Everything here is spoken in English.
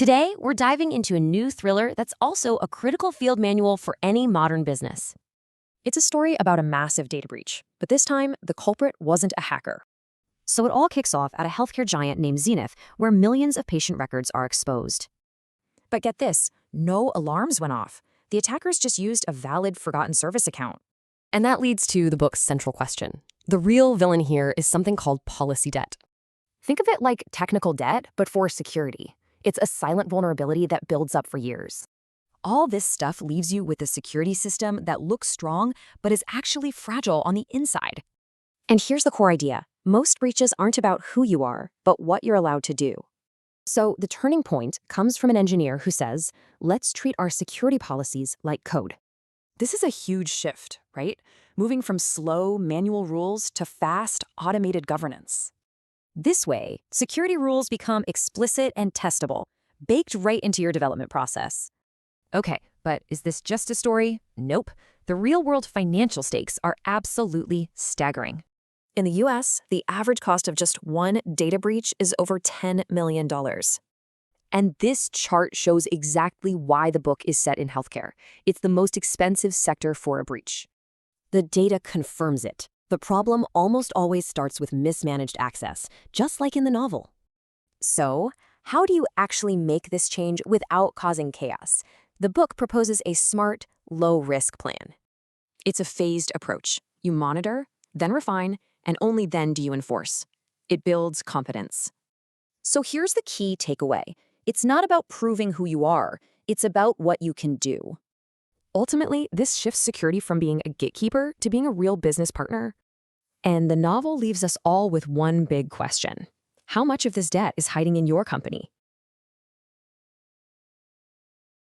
Today, we're diving into a new thriller that's also a critical field manual for any modern business. It's a story about a massive data breach, but this time, the culprit wasn't a hacker. So it all kicks off at a healthcare giant named Zenith, where millions of patient records are exposed. But get this, no alarms went off. The attackers just used a valid forgotten service account. And that leads to the book's central question. The real villain here is something called policy debt. Think of it like technical debt, but for security. It's a silent vulnerability that builds up for years. All this stuff leaves you with a security system that looks strong, but is actually fragile on the inside. And here's the core idea. Most breaches aren't about who you are, but what you're allowed to do. So the turning point comes from an engineer who says, let's treat our security policies like code. This is a huge shift, right? Moving from slow, manual rules to fast, automated governance. This way, security rules become explicit and testable, baked right into your development process. Okay, but is this just a story? Nope. The real-world financial stakes are absolutely staggering. In the US, the average cost of just one data breach is over $10 million. And this chart shows exactly why the book is set in healthcare. It's the most expensive sector for a breach. The data confirms it. The problem almost always starts with mismanaged access, just like in the novel. So, how do you actually make this change without causing chaos? The book proposes a smart, low-risk plan. It's a phased approach. You monitor, then refine, and only then do you enforce. It builds competence. So here's the key takeaway. It's not about proving who you are. It's about what you can do. Ultimately, this shifts security from being a gatekeeper to being a real business partner. And the novel leaves us all with one big question. How much of this debt is hiding in your company?